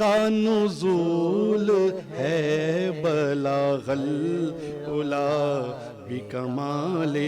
کا نزول ہے بلاغ العلا بکمالہ۔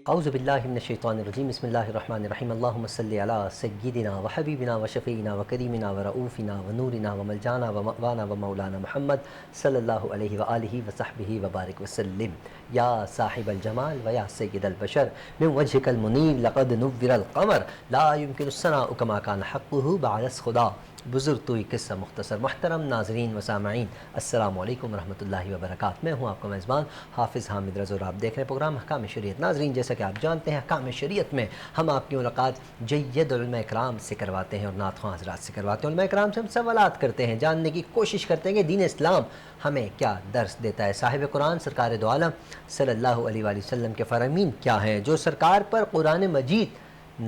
اعوذ باللہ من الشیطان الرجیم، بسم اللہ الرحمن الرحیم۔ اللہم صلی علی سیدنا و حبیبنا و شفیعنا و کریمنا و رؤوفنا و نورنا و ملجانا و مأوانا و مولانا محمد صلی اللہ علیہ وآلہ وصحبہ وبارک وسلم۔ یا صاحب الجمال و یا سید البشر من وجہک المنیر لقد نور القمر لا يمکن الثناء کما کان حقہ بعد از خدا۔ بزرگ توئی قصہ مختصر۔ محترم ناظرین و سامعین، السلام علیکم ورحمۃ اللہ وبرکاتہ۔ میں ہوں آپ کا میزبان حافظ حامد رضا اور آپ دیکھ رہے ہیں پروگرام احکام شریعت۔ ناظرین، جیسا کہ آپ جانتے ہیں، احکام شریعت میں ہم آپ کی ملاقات جید علماء کرام سے کرواتے ہیں اور نعت خواں حضرات سے کرواتے ہیں۔ علماء کرام سے ہم سوالات کرتے ہیں، جاننے کی کوشش کرتے ہیں کہ دین اسلام ہمیں کیا درس دیتا ہے۔ صاحب قرآن سرکار دو عالم صلی اللہ علیہ وآلہ وسلم کے فرامین کیا ہیں؟ جو سرکار پر قرآن مجید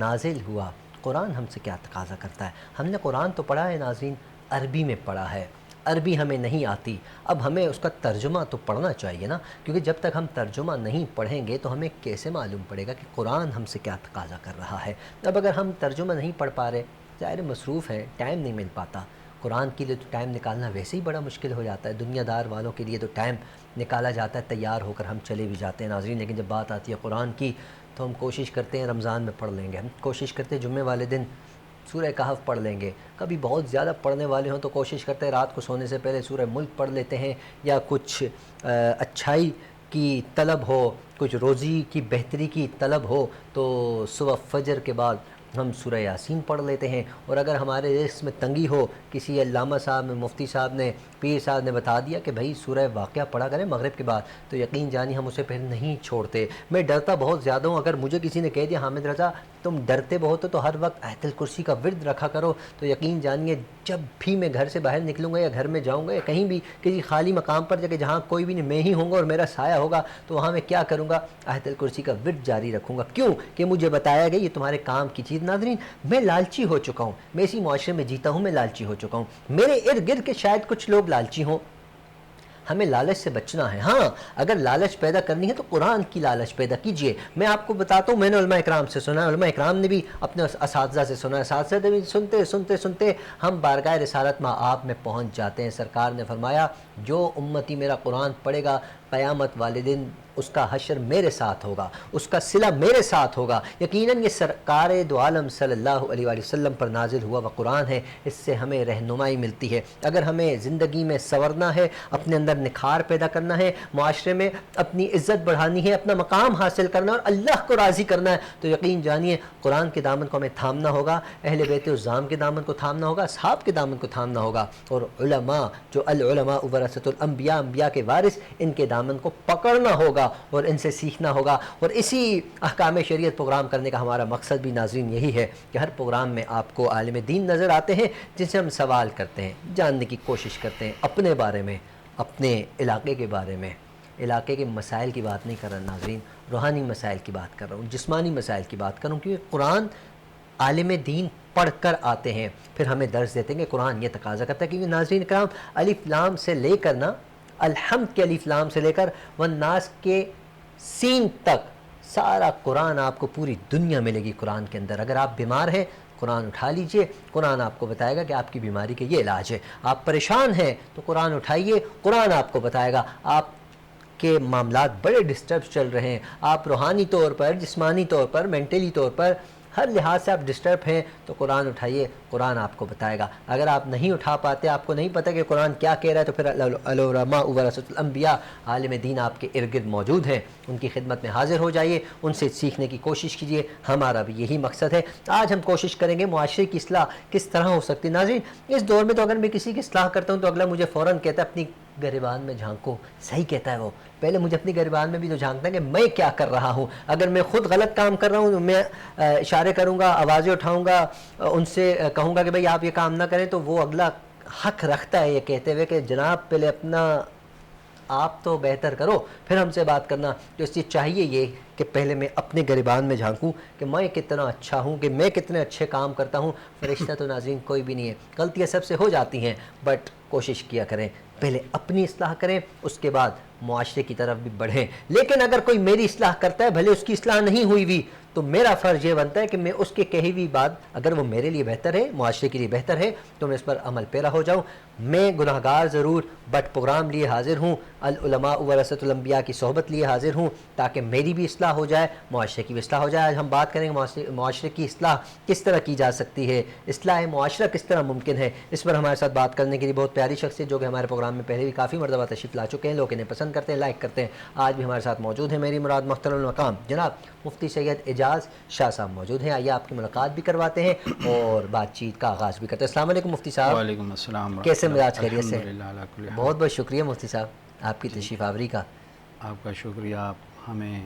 نازل ہوا، قرآن ہم سے کیا تقاضا کرتا ہے؟ ہم نے قرآن تو پڑھا ہے ناظرین، عربی میں پڑھا ہے، عربی ہمیں نہیں آتی، اب ہمیں اس کا ترجمہ تو پڑھنا چاہیے نا، کیونکہ جب تک ہم ترجمہ نہیں پڑھیں گے تو ہمیں کیسے معلوم پڑے گا کہ قرآن ہم سے کیا تقاضا کر رہا ہے۔ اب اگر ہم ترجمہ نہیں پڑھ پا رہے، ظاہر مصروف ہے، ٹائم نہیں مل پاتا، قرآن کے لیے تو ٹائم نکالنا ویسے ہی بڑا مشکل ہو جاتا ہے، دنیا دار والوں کے لیے تو ٹائم نکالا جاتا ہے، تیار ہو کر ہم چلے بھی جاتے ہیں ناظرین، لیکن جب بات آتی ہے قرآن کی تو ہم کوشش کرتے ہیں رمضان میں پڑھ لیں گے، ہم کوشش کرتے ہیں جمعے والے دن سورہ کہف پڑھ لیں گے، کبھی بہت زیادہ پڑھنے والے ہوں تو کوشش کرتے ہیں رات کو سونے سے پہلے سورہ ملک پڑھ لیتے ہیں، یا کچھ اچھائی کی طلب ہو، کچھ روزی کی بہتری کی طلب ہو تو صبح فجر کے بعد ہم سورہ یاسین پڑھ لیتے ہیں۔ اور اگر ہمارے رزق میں تنگی ہو، کسی علامہ صاحب نے، مفتی صاحب نے، پیر صاحب نے بتا دیا کہ بھائی سورہ واقعہ پڑھا کریں مغرب کے بعد، تو یقین جانی ہم اسے پھر نہیں چھوڑتے۔ میں ڈرتا بہت زیادہ ہوں، اگر مجھے کسی نے کہہ دیا حامد رضا تم ڈرتے بہت ہو تو ہر وقت آیت الکرسی کا ورد رکھا کرو، تو یقین جانیے جب بھی میں گھر سے باہر نکلوں گا یا گھر میں جاؤں گا یا کہیں بھی کسی خالی مقام پر جا کے جہاں کوئی بھی نہیں، میں ہی ہوں گا اور میرا سایہ ہوگا، تو وہاں میں کیا کروں گا؟ آیت الکرسی کا ورد جاری رکھوں گا۔ کیوں کہ مجھے بتایا گیا یہ تمہارے کام کی چیز۔ ناظرین، میں لالچی ہو چکا ہوں، میں اسی معاشرے میں جیتا ہوں، میں لالچی ہو چکا ہوں، میرے ارد گرد کے شاید کچھ لوگ لالچی ہوں۔ ہمیں لالچ سے بچنا ہے، ہاں اگر لالچ پیدا کرنی ہے تو قرآن کی لالچ پیدا کیجئے۔ میں آپ کو بتاتا ہوں، میں نے علماء اکرام سے سنا ہے، علماء اکرام نے بھی اپنے اساتذہ سے سنا ہے، اساتذہ نے بھی سنتے ہم بارگاہ رسالت مآب میں پہنچ جاتے ہیں۔ سرکار نے فرمایا جو امتی میرا قرآن پڑھے گا قیامت والے دن اس کا حشر میرے ساتھ ہوگا، اس کا صلہ میرے ساتھ ہوگا۔ یقیناً یہ سرکار دو عالم صلی اللہ علیہ وآلہ وسلم پر نازل ہوا وہ قرآن ہے، اس سے ہمیں رہنمائی ملتی ہے۔ اگر ہمیں زندگی میں سنورنا ہے، اپنے اندر نکھار پیدا کرنا ہے، معاشرے میں اپنی عزت بڑھانی ہے، اپنا مقام حاصل کرنا ہے اور اللہ کو راضی کرنا ہے، تو یقین جانیے قرآن کے دامن کو ہمیں تھامنا ہوگا، اہل بیت الزام کے دامن کو تھامنا ہوگا، اصحاب کے دامن کو تھامنا ہوگا، اور علماء جو العلماء ورثۃ الانبیاء، انبیاء کے وارث، ان کے دامن کو پکڑنا ہوگا اور ان سے سیکھنا ہوگا۔ اور اسی احکام شریعت پروگرام کرنے کا ہمارا مقصد بھی ناظرین یہی ہے کہ ہر پروگرام میں آپ کو عالم دین نظر آتے ہیں جن سے ہم سوال کرتے ہیں، جاننے کی کوشش کرتے ہیں اپنے بارے میں، اپنے علاقے کے بارے میں۔ علاقے کے مسائل کی بات نہیں کر رہا ناظرین، روحانی مسائل کی بات کر رہا ہوں، جسمانی مسائل کی بات کر رہا ہوں، کیونکہ قرآن عالم دین پڑھ کر آتے ہیں، پھر ہمیں درس دیتے ہیں کہ قرآن یہ تقاضا کرتا ہے۔ کیونکہ ناظرین کرام الف لام سے لے کر نا، الحمد کے الف لام سے لے کر والناس کے سین تک سارا قرآن آپ کو پوری دنیا ملے گی قرآن کے اندر۔ اگر آپ بیمار ہیں قرآن اٹھا لیجئے، قرآن آپ کو بتائے گا کہ آپ کی بیماری کے یہ علاج ہے۔ آپ پریشان ہیں تو قرآن اٹھائیے، قرآن آپ کو بتائے گا آپ کے معاملات بڑے ڈسٹرب چل رہے ہیں، آپ روحانی طور پر، جسمانی طور پر، مینٹلی طور پر ہر لحاظ سے آپ ڈسٹرب ہیں، تو قرآن اٹھائیے، قرآن آپ کو بتائے گا۔ اگر آپ نہیں اٹھا پاتے، آپ کو نہیں پتہ کہ قرآن کیا کہہ رہا ہے، تو پھر العلماء ورثۃ الانبیاء، عالم دین آپ کے ارد گرد موجود ہیں، ان کی خدمت میں حاضر ہو جائیے، ان سے سیکھنے کی کوشش کیجیے۔ ہمارا بھی یہی مقصد ہے۔ آج ہم کوشش کریں گے معاشرے کی اصلاح کس طرح ہو سکتی ہے۔ ناظرین، اس دور میں تو اگر میں کسی کی اصلاح کرتا ہوں تو اگلا مجھے فوراً کہتا ہے اپنی گریبان میں جھانکو، صحیح کہتا ہے وہ، پہلے مجھے اپنی گریبان میں بھی تو جھانکنا ہے کہ میں کیا کر رہا ہوں۔ اگر میں خود غلط کام کر رہا ہوں تو میں اشارے کروں گا، آوازیں اٹھاؤں گا، ان سے کہوں گا کہ بھئی آپ یہ کام نہ کریں، تو وہ اگلا حق رکھتا ہے یہ کہتے ہوئے کہ جناب پہلے اپنا آپ تو بہتر کرو، پھر ہم سے بات کرنا۔ تو اس لیے چاہیے یہ کہ کہ پہلے میں اپنے گریبان میں جھانکوں کہ میں کتنا اچھا ہوں، کہ میں کتنے اچھے کام کرتا ہوں. فرشتہ تو ناظرین کوئی بھی نہیں ہے، غلطیاں سب سے ہو جاتی ہیں، بٹ کوشش کیا کریں پہلے اپنی اصلاح کریں، اس کے بعد معاشرے کی طرف بھی بڑھیں. لیکن اگر کوئی میری اصلاح کرتا ہے، بھلے اس کی اصلاح نہیں ہوئی بھی، تو میرا فرض یہ بنتا ہے کہ میں اس کے کہی ہوئی بات اگر وہ میرے لیے بہتر ہے، معاشرے کے لیے بہتر ہے، تو میں اس پر عمل پیرا ہو جاؤں. میں گناہ گار ضرور، بٹ پروگرام لیے حاضر ہوں، العلماء ورثۃ الانبیاء کی صحبت لیے حاضر ہوں، تاکہ میری بھی اصلاح ہو جائے، معاشرے کی بھی اصلاح ہو جائے. آج ہم بات کریں گے معاشرے کی اصلاح کس طرح کی جا سکتی ہے، اصلاح معاشرہ کس طرح ممکن ہے. اس پر ہمارے ساتھ بات کرنے کے لیے بہت پیاری شخصیت جو کہ ہمارے پروگرام میں پہلے بھی کافی مرتبہ تشریف لا چکے ہیں، لوگ انہیں پسند کرتے ہیں، لائک کرتے ہیں. آج بھی ہمارے ساتھ موجود ہیں میری مراد محترم المقام جناب مفتی سید اعجاز شاہ صاحب موجود ہیں. آئیے آپ کی ملاقات بھی کرواتے ہیں اور بات چیت کا آغاز بھی کرتے ہیں. السلام علیکم مفتی صاحب. وعلیکم السلام. کیسے مزاج خیریت سے؟ الحمدللہ علی کل حال. بہت بہت شکریہ مفتی صاحب آپ کی تشریف آوری کا. آپ کا شکریہ، آپ ہمیں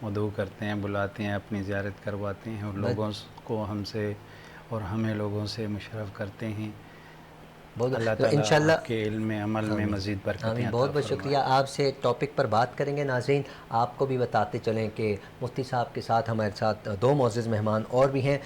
مدعو کرتے ہیں، بلاتے ہیں، اپنی زیارت کرواتے ہیں اور لوگوں کو ہم سے اور ہمیں لوگوں سے مشرف کرتے ہیں. اللہ تعالیٰ انشاءاللہ آپ کے علم میں عمل میں مزید برکتیں آمین. عطا بہت بہت فرمائے. شکریہ. آپ سے ٹاپک پر بات کریں گے ناظرین. آپ کو بھی بتاتے چلیں کہ مفتی صاحب کے ساتھ ہمارے ساتھ دو معزز مہمان اور بھی ہیں.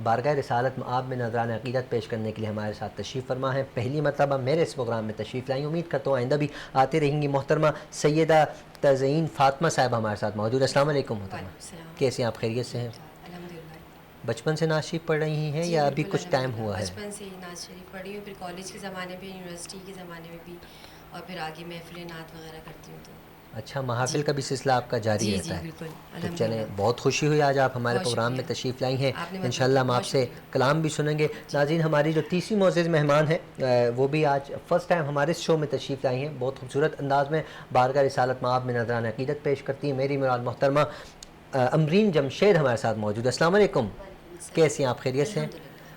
بارگاہ رسالت مآب میں نذران عقیدت پیش کرنے کے لیے ہمارے ساتھ تشریف فرما ہیں. پہلی مرتبہ میرے اس پروگرام میں تشریف لائیں، امید کرتا ہوں آئندہ بھی آتے رہیں گی. محترمہ سیدہ تزئین فاطمہ صاحب ہمارے ساتھ موجود. السلام علیکم محترمہ. کیسے ہیں آپ؟ خیریت سے ہیں؟ بچپن سے نعت شریف پڑھ رہی ہیں یا ابھی کچھ ٹائم ہوا ہے؟ بچپن سے ہی نعت شریف پڑھی ہوں، پھر کالج کے زمانے میں، یونیورسٹی کے زمانے میں بھی، اور پھر آگے محفل نعت وغیرہ کرتی ہوں. تو اچھا، محافل کا بھی سلسلہ آپ کا جاری جی رہتا ہے؟ بالکل. تو چلیں، بہت خوشی ہوئی آج آپ ہمارے پروگرام میں تشریف لائی ہیں. انشاءاللہ ہم آپ سے کلام بھی سنیں گے. ناظرین، ہماری جو تیسری معزز مہمان ہیں وہ بھی آج فرسٹ ٹائم ہمارے اس شو میں تشریف لائی ہیں. بہت خوبصورت انداز میں بارگاہ رسالت مآب میں نذران عقیدت پیش کرتی ہیں. میری مراد محترمہ امرین جمشید ہمارے ساتھ موجود ہے. السلام علیکم. کیسی ہیں آپ؟ خیریت سے ہیں؟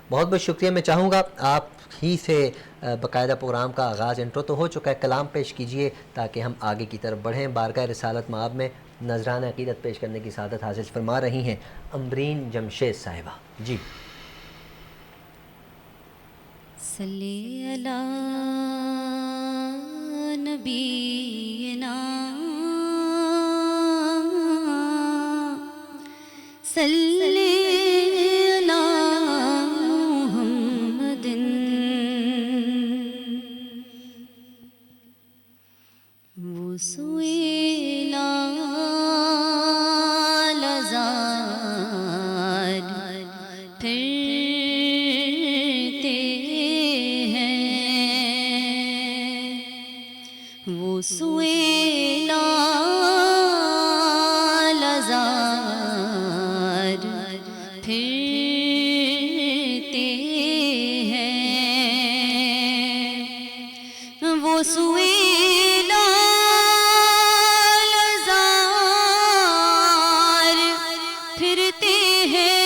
بہت بہت شکریہ. میں چاہوں گا آپ ہی سے باقاعدہ پروگرام کا آغاز، انٹرو تو ہو چکا ہے، کلام پیش کیجئے تاکہ ہم آگے کی طرف بڑھیں. بارگاہ رسالت مآب میں نذران عقیدت پیش کرنے کی سعادت حاصل فرما رہی ہیں امرین جمشید صاحبہ. جی. صلی علی نبینا صلی علی محمد وہ سویلا لزار پھرتے ہیں، وہ سویلا لزار پھرتے ہیں، وہ سویلا لزار پھرتے ہیں،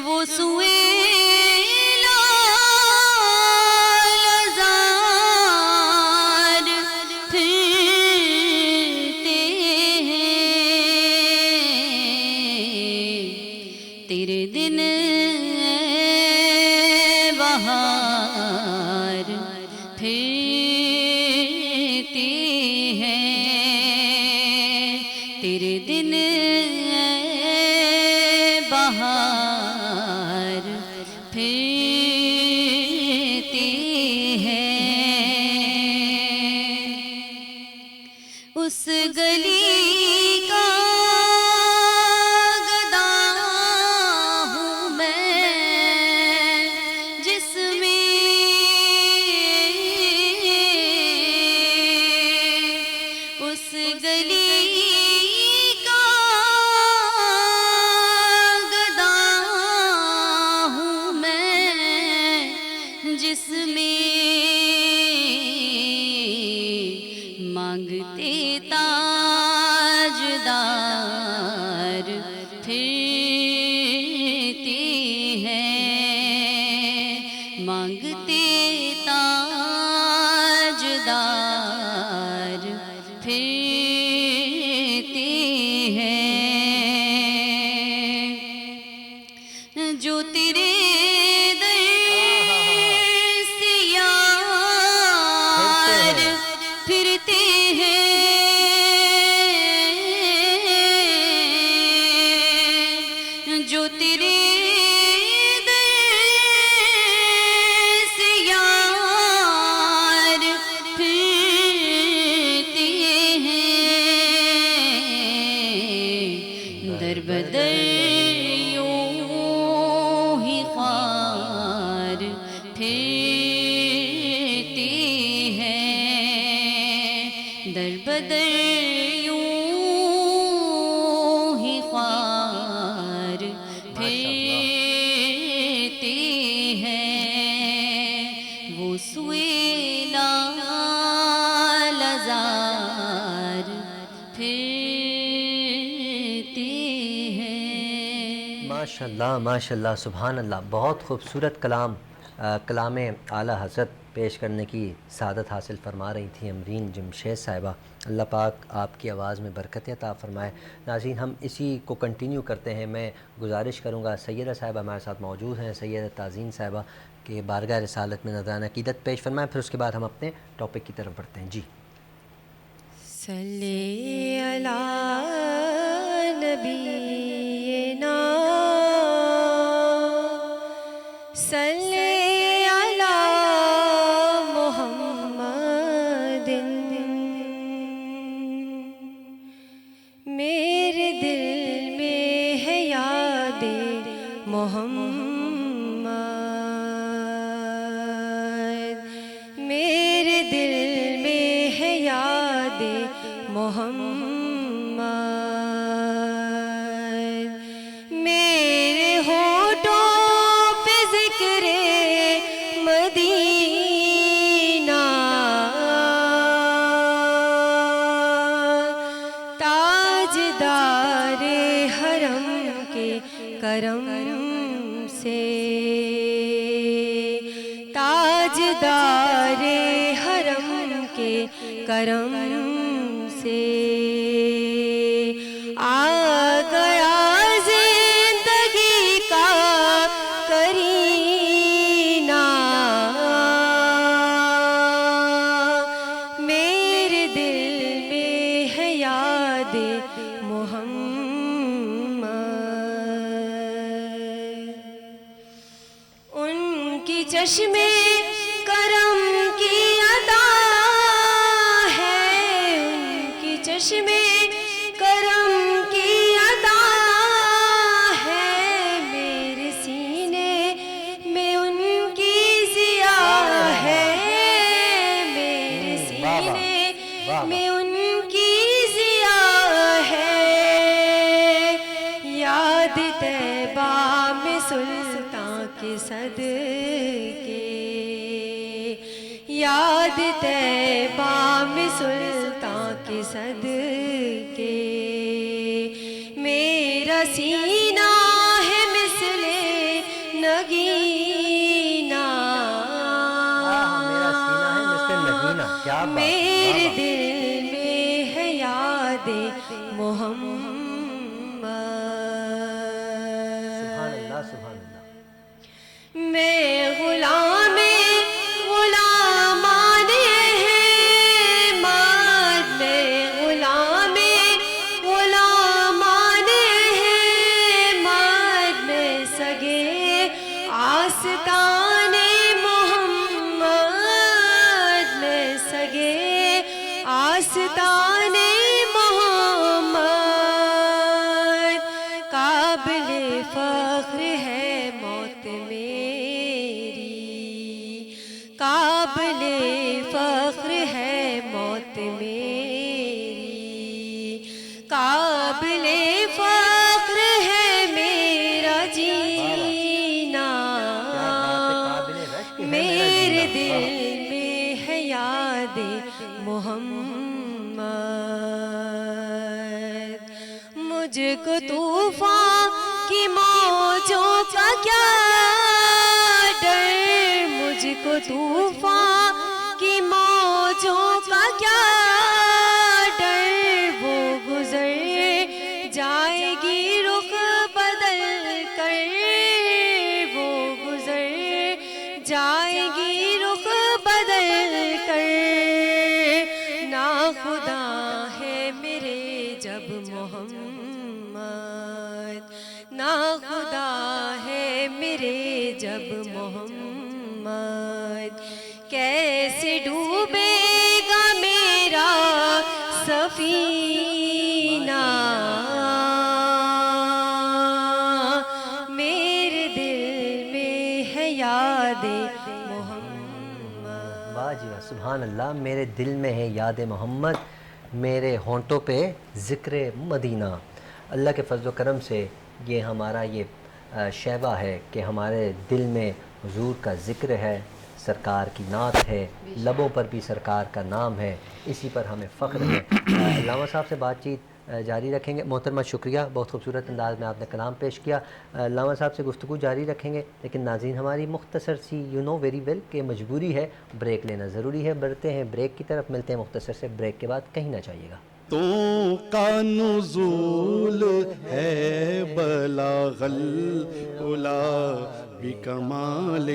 وہ سویلا لزار پھرتے ہیں، تیرے دن بہار پھرتے ہیں، تیرے دن بہار پھرتے ہیں، اس گلی کا گدا ہوں میں جس میں اس گلی کا گدا ہوں میں جس میں مانگتے تاجدار پھرتے ہیں، مانگتے تاجدار پھرتے ہیں، جو تیرے در سے یار جو تیرے در سے یار پھرتے ہیں، در بدر یوں ہی خوار پھرتے ہیں، در بدر یوں ہی خوار پھرتے ہیں، وہ سوئے لال زار پھرتے ہیں۔ ماشاء اللہ ماشاء اللہ، سبحان اللہ، بہت خوبصورت کلام کلام اعلیٰ حضرت پیش کرنے کی سعادت حاصل فرما رہی تھیں امرین جمشید صاحبہ۔ اللہ پاک آپ کی آواز میں برکت عطا فرمائے۔ ناظرین، ہم اسی کو کنٹینیو کرتے ہیں۔ میں گزارش کروں گا، سیدہ صاحبہ ہمارے ساتھ موجود ہیں، سیدہ تعظیم صاحبہ، کہ بارگاہ رسالت میں نذرانہ عقیدت پیش فرمائیں، پھر اس کے بعد ہم اپنے ٹاپک کی طرف بڑھتے ہیں۔ جی صلی علی نبینا، صلی علی محمد، میرے دل میں ہے یاد محمد، میرے دل میں ہے یاد محمد، میرے ہونٹوں پہ ذکر مدینہ، تاجدار حرم کے کرم سے، تاجدار حرم کے کرم سے آ گیا زندگی کا کرینہ، میرے دل میں ہے یاد محمد، ان کی چشمے کرم کی ادا ہے، ان کی چشمے کرم کی ادا ہے، میرے سینے میں ان کی ضیا ہے، میرے سینے میں ان کی ضیا ہے، یاد طیبہ میں سلطان کے صدقے، یاد طیبہ میں سلطان کے صدقے، میرا سینہ ہے مثل نگینہ، میرا سینہ ہے مثل نگینہ، کیا بات ہے، میرے دل میں ہے یاد محمد، سبحان اللہ سبحان اللہ۔ میں غلام غلامان احمد، میں غلام غلامان احمد، میں سگے آستان محمد، میں سگے آستان محمد، قابل فخر ہے موت میری، قابل فخر ہے موت میری، قابل فخر ہے میرا جینا، میرے دل میں ہے یاد محمد، مجھ کو طوفان کی موجوں کا کیا ڈر، مجھ کو طوفان کی موجوں کا کیا ڈر، وہ گزر جائے گی رخ بدل کر، وہ گزر جائے گی رخ بدل کر، نا خدا ہے میرے جب محمد، نا خدا ہے میرے جب محمد، کیسے ڈوبے گا میرا سفینہ، میرے دل میں ہے یاد محمد۔ واہ جی واہ، سبحان اللہ، میرے دل میں ہے یاد محمد، میرے ہونٹوں پہ ذکر مدینہ۔ اللہ کے فضل و کرم سے یہ ہمارا یہ شیوا ہے کہ ہمارے دل میں حضور کا ذکر ہے، سرکار کی نعت ہے، لبوں پر بھی سرکار کا نام ہے، اسی پر ہمیں فخر ہے۔ علامہ صاحب سے بات چیت جاری رکھیں گے۔ محترمہ شکریہ، بہت خوبصورت انداز میں آپ نے کلام پیش کیا۔ علامہ صاحب سے گفتگو جاری رکھیں گے، لیکن ناظرین ہماری مختصر سی ویری ویل کہ مجبوری ہے، بریک لینا ضروری ہے۔ بڑھتے ہیں بریک کی طرف، ملتے ہیں مختصر سے بریک کے بعد، کہیں نہ جائیے گا۔ تو کا نزول ہے بلاغ العلا بکمالہ۔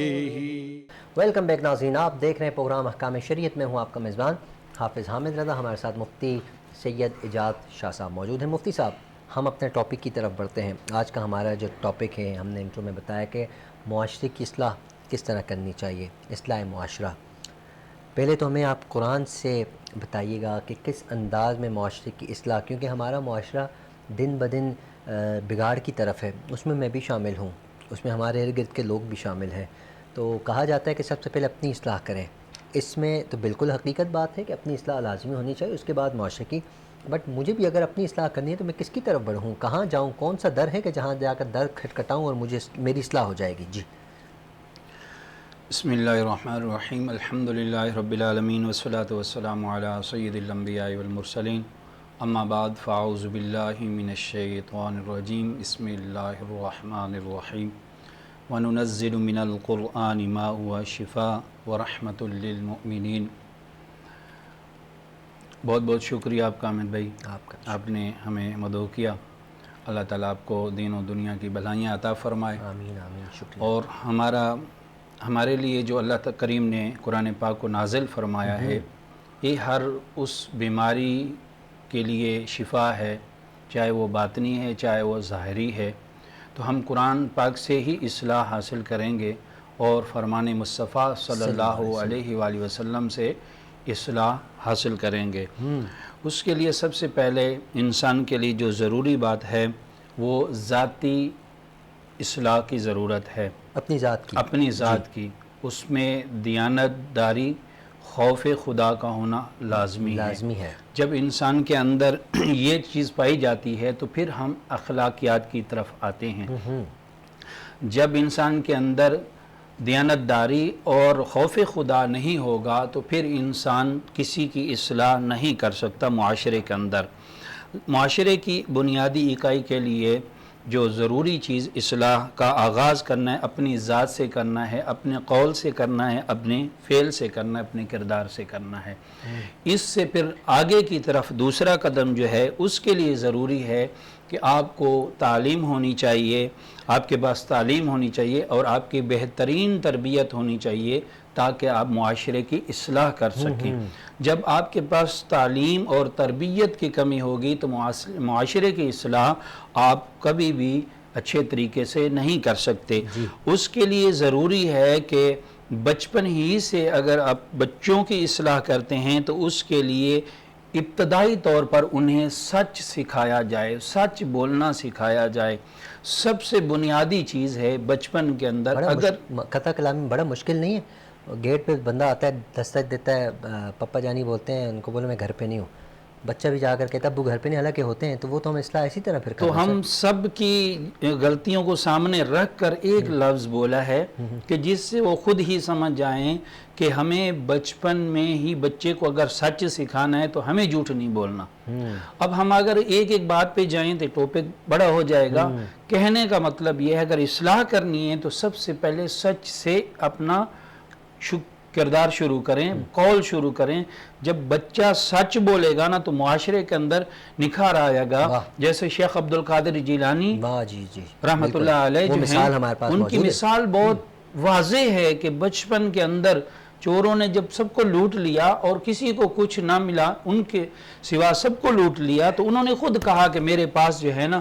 ویلکم بیک ناظرین، آپ دیکھ رہے ہیں پروگرام احکام شریعت میں ہوں آپ کا میزبان حافظ حامد رضا۔ ہمارے ساتھ مفتی سید ایجاد شاہ صاحب موجود ہیں۔ مفتی صاحب، ہم اپنے ٹاپک کی طرف بڑھتے ہیں۔ آج کا ہمارا جو ٹاپک ہے، ہم نے انٹرو میں بتایا کہ معاشرے کی اصلاح کس طرح کرنی چاہیے، اصلاح معاشرہ۔ پہلے تو ہمیں آپ قرآن سے بتائیے گا کہ کس انداز میں معاشرے کی اصلاح، کیونکہ ہمارا معاشرہ دن بدن بگاڑ کی طرف ہے، اس میں بھی شامل ہوں، اس میں ہمارے ارد گرد کے لوگ بھی شامل ہیں۔ تو کہا جاتا ہے کہ سب سے پہلے اپنی اصلاح کریں، اس میں تو بالکل حقیقت بات ہے کہ اپنی اصلاح لازمی ہونی چاہیے، اس کے بعد معاشرے کی۔ بٹ مجھے بھی اگر اپنی اصلاح کرنی ہے تو میں کس کی طرف بڑھوں، کہاں جاؤں، کون سا در ہے کہ جہاں جا کر در کھٹکھٹاؤں اور مجھے میری اصلاح ہو جائے گی؟ جی بسم اللہ الرحمن الرحیم، الحمدللہ رب العالمین والصلاة والسلام علی سید الانبیاء والمرسلین، اما بعد فاعوذ باللہ من الشیطان الرجیم، بسم اللہ الرحمن الرحیم، وَنُنَزِّلُ مِنَ الْقُرْآنِ مَا هُوَ شِفَاءٌ وَرَحْمَةٌ لِّلْمُؤْمِنِينَ۔ بہت بہت شکریہ آپ کا حامد بھائی، آپ نے ہمیں مدعو کیا۔ اللہ تعالیٰ آپ کو دین و دنیا کی بھلائیاں عطا فرمائے، آمین آمین، شکریہ۔ اور ہمارے لیے جو اللہ کریم نے قرآن پاک کو نازل فرمایا ہے، یہ ہر اس بیماری کے لیے شفا ہے، چاہے وہ باطنی ہے چاہے وہ ظاہری ہے۔ تو ہم قرآن پاک سے ہی اصلاح حاصل کریں گے اور فرمان مصطفیٰ صلی اللہ علیہ وآلہ وسلم سے اصلاح حاصل کریں گے۔ اس کے لیے سب سے پہلے انسان کے لیے جو ضروری بات ہے وہ ذاتی اصلاح کی ضرورت ہے، اپنی ذات کی، اپنی ذات کی۔ اس میں دیانت داری، خوف خدا کا ہونا لازمی ہے۔ جب انسان کے اندر یہ چیز پائی جاتی ہے تو پھر ہم اخلاقیات کی طرف آتے ہیں۔ جب انسان کے اندر دیانت داری اور خوف خدا نہیں ہوگا تو پھر انسان کسی کی اصلاح نہیں کر سکتا معاشرے کے اندر۔ معاشرے کی بنیادی اکائی کے لیے جو ضروری چیز اصلاح کا آغاز کرنا ہے، اپنی ذات سے کرنا ہے، اپنے قول سے کرنا ہے، اپنے فعل سے کرنا ہے، اپنے کردار سے کرنا ہے۔ اس سے پھر آگے کی طرف دوسرا قدم جو ہے اس کے لیے ضروری ہے کہ آپ کو تعلیم ہونی چاہیے، آپ کے پاس تعلیم ہونی چاہیے اور آپ کی بہترین تربیت ہونی چاہیے تاکہ آپ معاشرے کی اصلاح کر سکیں۔ جب آپ کے پاس تعلیم اور تربیت کی کمی ہوگی تو معاشرے کی اصلاح آپ کبھی بھی اچھے طریقے سے نہیں کر سکتے۔ اس کے لیے ضروری ہے کہ بچپن ہی سے اگر آپ بچوں کی اصلاح کرتے ہیں تو اس کے لیے ابتدائی طور پر انہیں سچ سکھایا جائے، سچ بولنا سکھایا جائے۔ سب سے بنیادی چیز ہے بچپن کے اندر۔ اگر قطع کلامی بڑا مشکل نہیں ہے، گیٹ پہ بندہ آتا ہے، دستک دیتا ہے، پپا جانی بولتے ہیں، ان کو بولے میں گھر پہ نہیں ہوں، بچہ بھی جا کر کہتا ہے ابو گھر پہ نہیں، حالانکہ ہوتے ہیں، تو وہ تو ہم اصلاح اسی طرح پھر کرنا تو ہم سب کی غلطیوں کو سامنے رکھ کر ایک لفظ بولا ہے کہ جس سے وہ خود ہی سمجھ جائیں کہ ہمیں بچپن میں ہی بچے کو اگر سچ سکھانا ہے تو ہمیں جھوٹ نہیں بولنا۔ اب ہم اگر ایک ایک بات پہ جائیں تو ٹاپک بڑا ہو جائے گا۔ کہنے کا مطلب یہ ہے اگر اصلاح کرنی ہے تو سب سے پہلے سچ سے اپنا کردار شروع کریں، قول شروع کریں۔ جب بچہ سچ بولے گا نا تو معاشرے کے اندر نکھار آئے گا۔ جیسے شیخ عبدالقادر جیلانی رحمۃ اللہ علیہ جو ہیں، ان کی مثال بہت واضح ہے کہ بچپن کے اندر چوروں نے جب سب کو لوٹ لیا اور کسی کو کچھ نہ ملا، ان کے سوا سب کو لوٹ لیا، تو انہوں نے خود کہا کہ میرے پاس جو ہے نا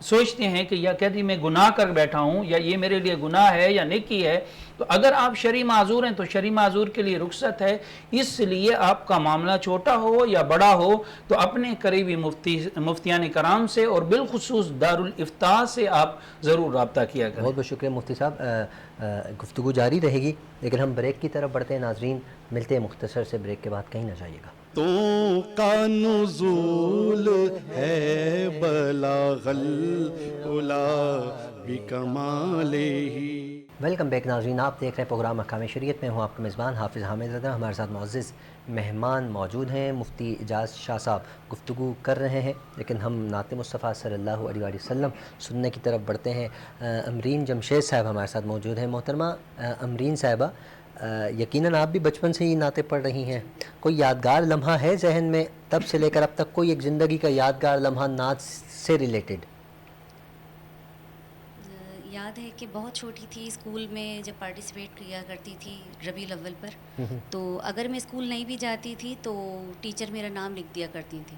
سوچتے ہیں کہ یا کہتی میں گناہ کر بیٹھا ہوں یا یہ میرے لیے گناہ ہے یا نیکی ہے، تو اگر آپ شرعی معذور ہیں تو شرعی معذور کے لیے رخصت ہے. اس لیے آپ کا معاملہ چھوٹا ہو یا بڑا ہو تو اپنے قریبی مفتیان کرام سے اور بالخصوص دارالافتاء سے آپ ضرور رابطہ کیا کریں. بہت بہت شکریہ مفتی صاحب. گفتگو جاری رہے گی لیکن ہم بریک کی طرف بڑھتے ہیں. ناظرین ملتے ہیں مختصر سے بریک کے بعد، کہیں نہ جائیے گا. تو کا نزول ہے بلاغ العلا بکمالہ. ویلکم بیک ناظرین، آپ دیکھ رہے ہیں پروگرام احکام شریعت. میں ہوں آپ کا میزبان حافظ حامد رضا. ہمارے ساتھ معزز مہمان موجود ہیں. مفتی اعجاز شاہ صاحب گفتگو کر رہے ہیں لیکن ہم نعت مصطفیٰ صلی اللہ علیہ وآلہ وسلم سننے کی طرف بڑھتے ہیں. امرین جمشید صاحب ہمارے ساتھ موجود ہیں. محترمہ امرین صاحبہ، یقیناً آپ بھی بچپن سے ہی نعتیں پڑھ رہی ہیں. کوئی یادگار لمحہ ہے ذہن میں تب سے لے کر اب تک، کوئی ایک زندگی کا یادگار لمحہ نعت سے ریلیٹڈ؟ یاد ہے کہ بہت چھوٹی تھی، اسکول میں جب پارٹیسپیٹ کیا کرتی تھی ربیع الاول پر، تو اگر میں اسکول نہیں بھی جاتی تھی تو ٹیچر میرا نام لکھ دیا کرتی تھی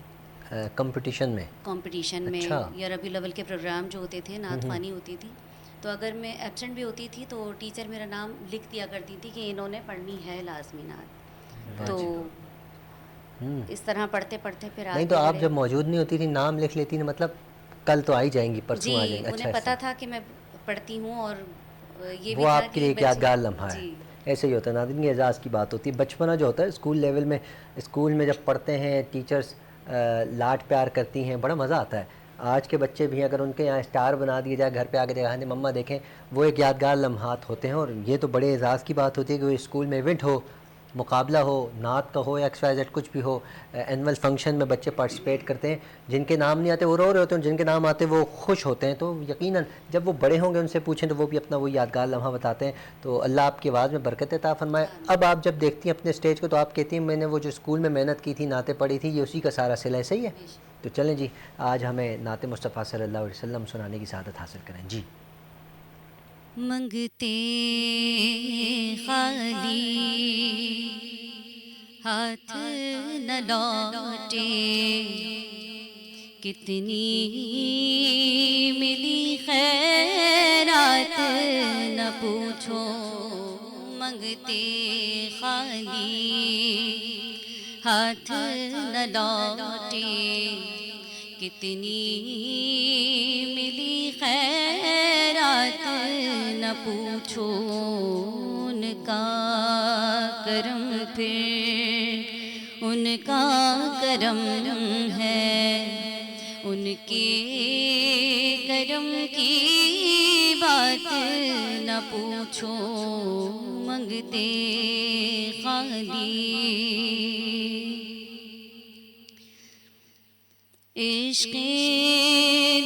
کمپٹیشن میں؟ کمپٹیشن میں اچھا. یا ربیع الاول کے پروگرام جو ہوتے تھے، نعت خوانی ہوتی تھی، تو اگر میں ایبسنٹ بھی ہوتی تھی تو ٹیچر میرا نام لکھ دیا کرتی تھی کہ انہوں نے پڑھنی ہے لازمی نعت. تو اس طرح پڑھتے پڑھتے پھر نہیں تو آپ جب موجود نہیں ہوتی تھی نام لکھ لیتی تھی، مطلب کل تو آئی جائیں گی، پرسوں آ جائیں گی. انہیں پتہ تھا کہ میں پڑھتی ہوں اور یہ بھی وہ تھا آپ کے لیے ایک یادگار لمحہ ہے. ایسے ہی ہوتا ہے ناظرین، یہ اعزاز کی بات ہوتی ہے. بچپنا جو ہوتا ہے اسکول لیول میں، اسکول میں جب پڑھتے ہیں ٹیچرز لاڈ پیار کرتی ہیں، بڑا مزہ آتا ہے. آج کے بچے بھی اگر ان کے یہاں اسٹار بنا دیا جائے، گھر پہ آ کے دکھانے مما دیکھیں، وہ ایک یادگار لمحات ہوتے ہیں. اور یہ تو بڑے اعزاز کی بات ہوتی ہے کہ وہ اسکول میں ایونٹ ہو، مقابلہ ہو، نعت کا ہو یا ایکس وائی زیڈ کچھ بھی ہو، اینول فنکشن میں بچے پارٹیسپیٹ کرتے ہیں. جن کے نام نہیں آتے وہ رو رہے ہوتے ہیں، جن کے نام آتے وہ خوش ہوتے ہیں. تو یقیناً جب وہ بڑے ہوں گے ان سے پوچھیں تو وہ بھی اپنا وہ یادگار لمحہ بتاتے ہیں. تو اللہ آپ کی آواز میں برکت عطا فرمائے. اب آپ جب دیکھتی ہیں اپنے اسٹیج کو تو آپ کہتی ہیں میں نے وہ جو اسکول میں محنت کی تھی، نعتیں پڑھی تھی، یہ اسی کا سارا صلہ ہے. صحیح ہے؟ تو چلیں جی، آج ہمیں نعت مصطفیٰ صلی اللہ علیہ وسلم سنانے کی سعادت حاصل کریں. جی. منگتے خالی ہاتھ نہ لوٹے، کتنی ملی خیرات نہ پوچھو. منگتے خالی ہاتھ نہ لوٹے، کتنی ملی خیرات نہ پوچھو. ان کا کرم پھر ان کا کرم ہے، ان کے کرم کی بات نہ پوچھو. منگتے خالی عشق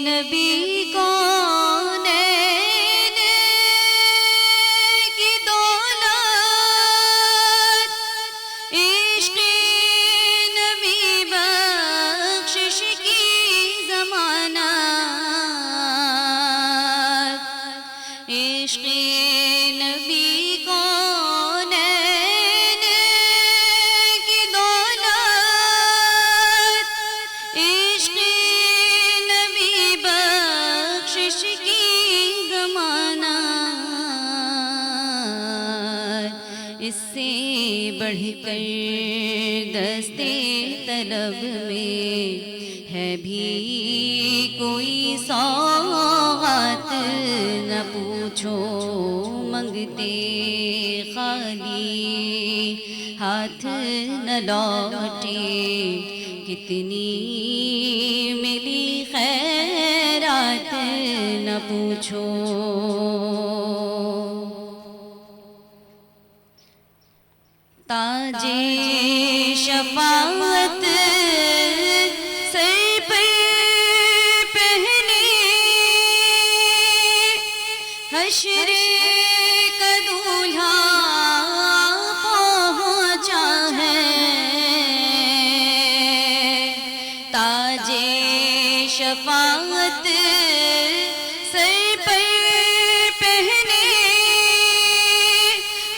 نبی کون کی دولت، عشق نبی بخشش کی ضمانت، عشق نبی کون کی دولت، عشق نبی بخشش کی ضمانت. اس سے بڑھ کر دستے طلب میں ہے بھی کوئی سوغات نہ پوچھو. منگتے خالی ہاتھ نہ لوٹے، کتنی ملی خیرات نہ پوچھو. تاج شفاعت سر پر پہنے، حشر کا دولہا پہنچا ہے. تاج شفاعت سر پر پہنے،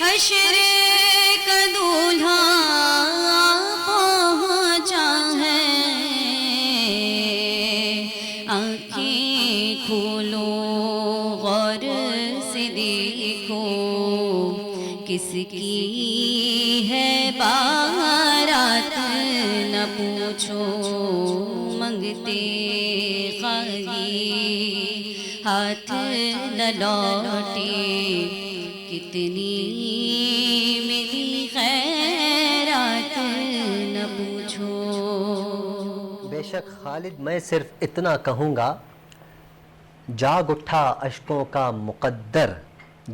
حشر کا دولہا پہنچا ہے. آنکھیں کس کی ہے بارات نہ پوچھو منگتے خالی ہاتھ نہ لوٹے کتنی ملی خیرات نہ پوچھو. بے شک خالد میں صرف اتنا کہوں گا، جاگ اٹھا اشکوں کا مقدر،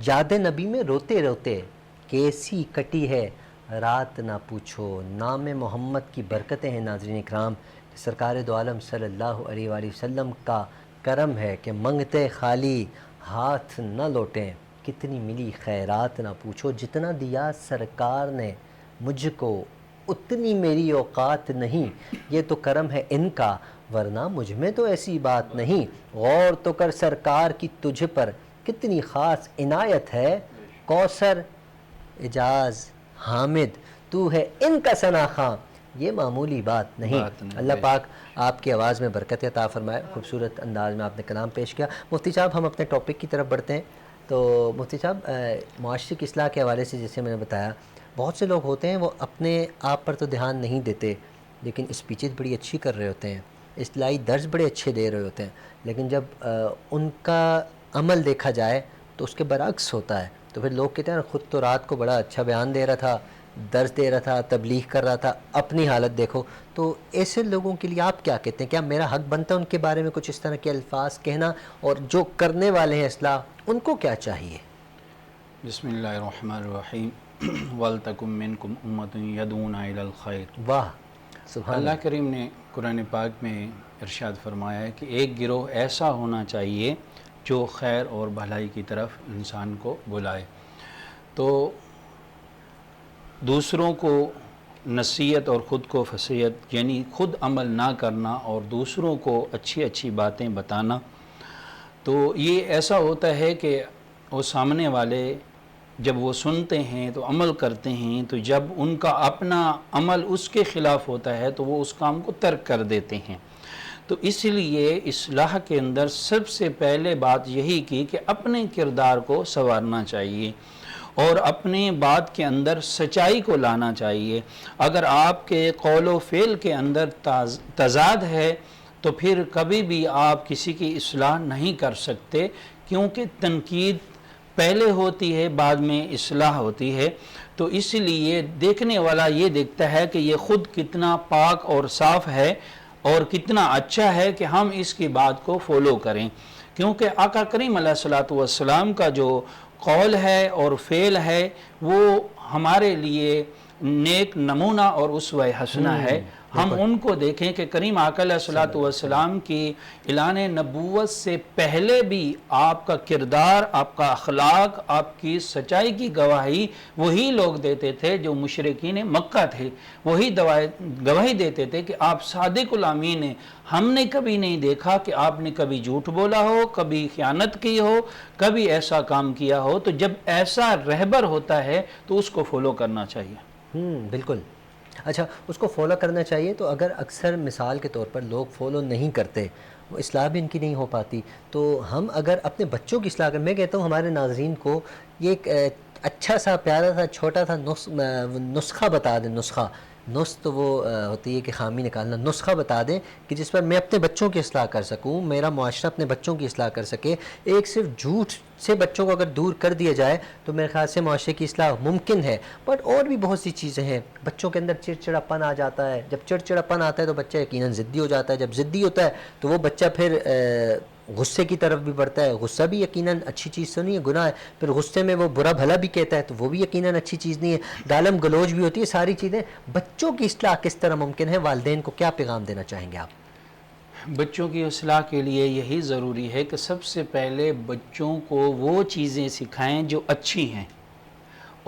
یاد نبی میں روتے روتے کیسی کٹی ہے رات نہ پوچھو. نام محمد کی برکتیں ہیں ناظرین اکرام، سرکار دو عالم صلی اللہ علیہ وآلہ وسلم کا کرم ہے کہ منگتے خالی ہاتھ نہ لوٹیں، کتنی ملی خیرات نہ پوچھو. جتنا دیا سرکار نے مجھ کو اتنی میری اوقات نہیں، یہ تو کرم ہے ان کا ورنہ مجھ میں تو ایسی بات نہیں. غور تو کر سرکار کی تجھ پر کتنی خاص عنایت ہے، کوثر اعجاز حامد تو ہے ان کا ثنا خواں، یہ معمولی بات نہیں. اللہ پاک آپ کی آواز میں برکت عطا فرمائے. خوبصورت انداز میں آپ نے کلام پیش کیا. مفتی صاحب ہم اپنے ٹاپک کی طرف بڑھتے ہیں. تو مفتی صاحب معاشرے کی اصلاح کے حوالے سے جیسے میں نے بتایا، بہت سے لوگ ہوتے ہیں وہ اپنے آپ پر تو دھیان نہیں دیتے لیکن اسپیچز بڑی اچھی کر رہے ہوتے ہیں، اصلاحی درس بڑے اچھے دے رہے ہوتے ہیں، لیکن جب ان کا عمل دیکھا جائے تو اس کے برعکس ہوتا ہے. تو پھر لوگ کہتے ہیں خود تو رات کو بڑا اچھا بیان دے رہا تھا، درس دے رہا تھا، تبلیغ کر رہا تھا، اپنی حالت دیکھو. تو ایسے لوگوں کے لیے آپ کیا کہتے ہیں؟ کیا میرا حق بنتا ہے ان کے بارے میں کچھ اس طرح کے الفاظ کہنا، اور جو کرنے والے ہیں اصلاح ان کو کیا چاہیے؟ بسم اللہ الرحمن الرحیم. وَلْتَكُمْ مِنْكُمْ أُمَّةٌ يَدْعُونَ إِلَى الْخَيْرِ. واہ سبحان اللہ کریم نے قرآن پاک میں ارشاد فرمایا ہے کہ ایک گروہ ایسا ہونا چاہیے جو خیر اور بھلائی کی طرف انسان کو بلائے. تو دوسروں کو نصیحت اور خود کو فصیحت، یعنی خود عمل نہ کرنا اور دوسروں کو اچھی اچھی باتیں بتانا. تو یہ ایسا ہوتا ہے کہ وہ سامنے والے جب وہ سنتے ہیں تو عمل کرتے ہیں، تو جب ان کا اپنا عمل اس کے خلاف ہوتا ہے تو وہ اس کام کو ترک کر دیتے ہیں. تو اس لیے اصلاح کے اندر سب سے پہلے بات یہی کی کہ اپنے کردار کو سنوارنا چاہیے اور اپنے بات کے اندر سچائی کو لانا چاہیے. اگر آپ کے قول و فعل کے اندر تضاد ہے تو پھر کبھی بھی آپ کسی کی اصلاح نہیں کر سکتے، کیونکہ تنقید پہلے ہوتی ہے بعد میں اصلاح ہوتی ہے. تو اس لیے دیکھنے والا یہ دیکھتا ہے کہ یہ خود کتنا پاک اور صاف ہے اور کتنا اچھا ہے کہ ہم اس کی بات کو فالو کریں، کیونکہ آقا کریم علیہ الصلوۃ والسلام کا جو قول ہے اور فعل ہے وہ ہمارے لیے نیک نمونہ اور اسوہ حسنہ ہے. ہم ان کو دیکھیں کہ کریم آقا علیہ الصلوۃ والسلام کی اعلان نبوت سے پہلے بھی آپ کا کردار، آپ کا اخلاق، آپ کی سچائی کی گواہی وہی لوگ دیتے تھے جو مشرکین مکہ تھے. وہی گواہی دیتے تھے کہ آپ صادق الامین ہیں. ہم نے کبھی نہیں دیکھا کہ آپ نے کبھی جھوٹ بولا ہو، کبھی خیانت کی ہو، کبھی ایسا کام کیا ہو. تو جب ایسا رہبر ہوتا ہے تو اس کو فالو کرنا چاہیے. بالکل. اچھا، اس کو فالو کرنا چاہیے. تو اگر اکثر مثال کے طور پر لوگ فالو نہیں کرتے، وہ اصلاح بھی ان کی نہیں ہو پاتی، تو ہم اگر اپنے بچوں کی اصلاح کریں، میں کہتا ہوں ہمارے ناظرین کو یہ ایک اچھا سا پیارا سا چھوٹا سا نسخہ بتا دیں. نسخہ تو وہ ہوتی ہے کہ خامی نکالنا. نسخہ بتا دیں کہ جس پر میں اپنے بچوں کی اصلاح کر سکوں، میرا معاشرہ اپنے بچوں کی اصلاح کر سکے. ایک صرف جھوٹ سے بچوں کو اگر دور کر دیا جائے تو میرے خیال سے معاشرے کی اصلاح ممکن ہے. بٹ اور بھی بہت سی چیزیں ہیں. بچوں کے اندر چڑچڑاپن آ جاتا ہے. جب چڑچڑاپن آتا ہے تو بچہ یقیناً ضدی ہو جاتا ہے. جب ضدی ہوتا ہے تو وہ بچہ پھر غصے کی طرف بھی بڑھتا ہے. غصہ بھی یقیناً اچھی چیز تو نہیں ہے، گناہ ہے. پھر غصے میں وہ برا بھلا بھی کہتا ہے تو وہ بھی یقیناً اچھی چیز نہیں ہے. گالم گلوچ بھی ہوتی ہے. ساری چیزیں. بچوں کی اصلاح کس طرح ممکن ہے؟ والدین کو کیا پیغام دینا چاہیں گے آپ؟ بچوں کی اصلاح کے لیے یہی ضروری ہے کہ سب سے پہلے بچوں کو وہ چیزیں سکھائیں جو اچھی ہیں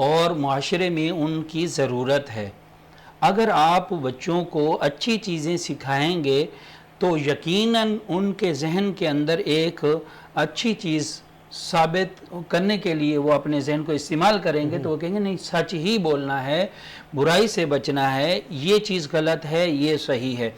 اور معاشرے میں ان کی ضرورت ہے. اگر آپ بچوں کو اچھی چیزیں سکھائیں گے تو یقیناً ان کے ذہن کے اندر ایک اچھی چیز ثابت کرنے کے لیے وہ اپنے ذہن کو استعمال کریں گے. تو وہ کہیں گے نہیں، سچ ہی بولنا ہے، برائی سے بچنا ہے، یہ چیز غلط ہے، یہ صحیح ہے.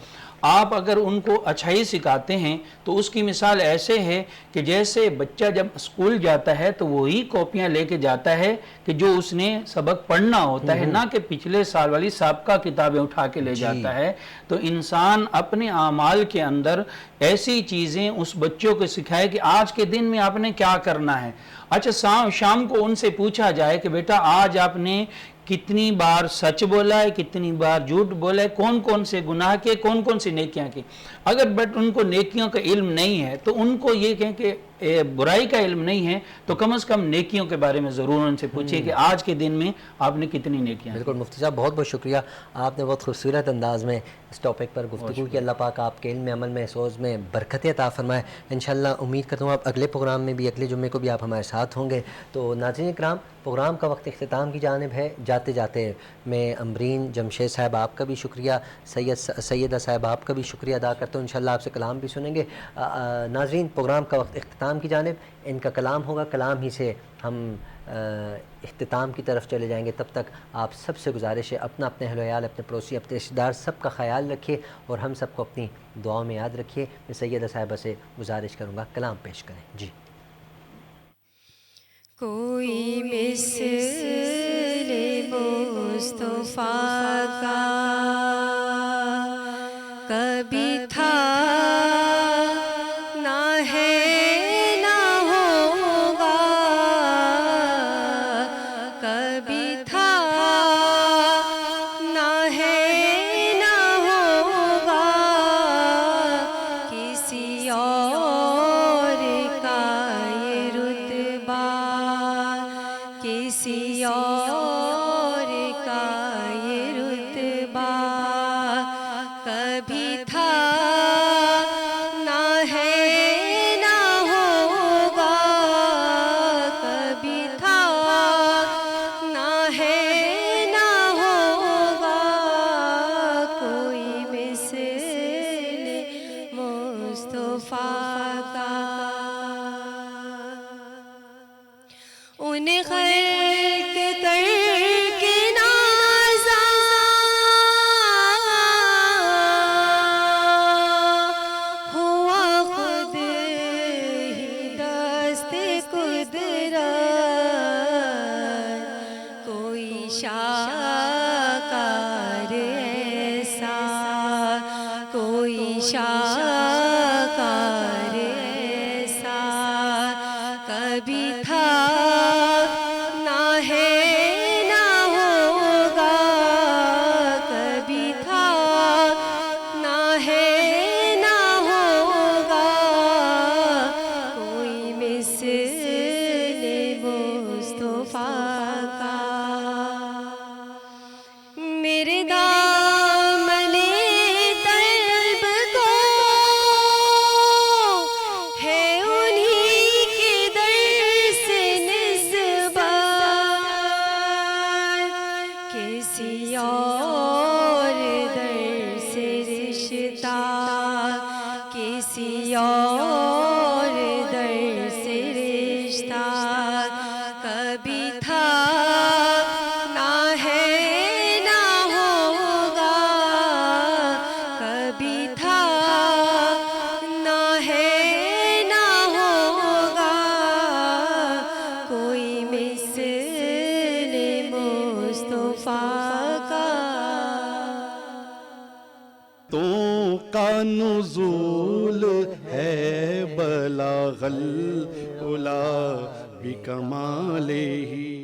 آپ اگر ان کو اچھائی سکھاتے ہیں تو اس کی مثال ایسے ہے کہ جیسے بچہ جب اسکول جاتا ہے تو وہی کاپیاں لے کے جاتا ہے کہ جو اس نے سبق پڑھنا ہوتا ہے، نہ کہ پچھلے سال والی سابقہ کتابیں اٹھا کے لے جاتا ہے. تو انسان اپنے اعمال کے اندر ایسی چیزیں اس بچوں کو سکھائے کہ آج کے دن میں آپ نے کیا کرنا ہے. اچھا شام کو ان سے پوچھا جائے کہ بیٹا آج آپ نے کتنی بار سچ بولا ہے، کتنی بار جھوٹ بولا ہے، کون کون سے گناہ کے، کون کون سی نیکیاں کی. اگر ان کو نیکیوں کا علم نہیں ہے تو ان کو یہ کہیں کہ برائی کا علم نہیں ہے تو کم از کم نیکیوں کے بارے میں ضرور ان سے پوچھیں کہ آج کے دن میں آپ نے کتنی نیکیاں. بالکل مفتی صاحب، بہت بہت شکریہ، آپ نے بہت خوبصورت انداز میں اس ٹاپک پر گفتگو کی. اللہ پاک آپ کے علم میں، عمل میں، سوز میں برکتیں عطا فرمائے. انشاءاللہ امید کرتا ہوں آپ اگلے پروگرام میں بھی، اگلے جمعے کو بھی آپ ہمارے ساتھ ہوں گے. تو ناظرین کرام، پروگرام کا وقت اختتام کی جانب ہے. جاتے جاتے میں امبرین جمشید صاحب آپ کا بھی شکریہ، سیدہ صاحب آپ کا بھی شکریہ ادا کرتا ہوں. انشاءاللہ آپ سے کلام بھی سنیں گے. ناظرین پروگرام کا وقت اختتام کی جانب، ان کا کلام ہوگا، کلام ہی سے ہم اختتام کی طرف چلے جائیں گے. تب تک آپ سب سے گزارش ہے اپنا، اپنے اہل و عیال، اپنے پڑوسی، اپنے رشتہ دار سب کا خیال رکھیے اور ہم سب کو اپنی دعاؤں میں یاد رکھیے. میں سیدہ صاحبہ سے گزارش کروں گا کلام پیش کریں. جی. کوئی مثل مصطفیٰ کا کبھی تھا نہ ہے نہ ہوگا، کبھی تھا نہ ہے نہ ہوگا، کسی اور کا یہ رتبہ، کسی اور کا یہ رتبہ کبھی تھا نہ ہے نہ ہوگا، کبھی تھا نہ ہے نہ ہوگا، کوئی مثل مصطفیٰ کا. انہیں خلق کر کے نازا ہوا، خود ہی دست قدرت، کوئی شاکار ایسا، کوئی شاکار ایسا کبھی تھا نہ ہے نہ ہوگا، کبھی تھا نہ ہے نہ ہوگا، کوئی مثل مصطفیٰ کا. میرے دامن طلب کو ہے انہی کے در سے نسبت، کسی اور در سے رشتہ، کسی اور در سے رشتہ کبھی تھا نہ ہے نہ ہوگا، کبھی تھا نہ ہے نہ ہوگا، کوئی مثل مصطفیٰ کا. تو کا نزول ہے بلاغ العلا بکمالہ.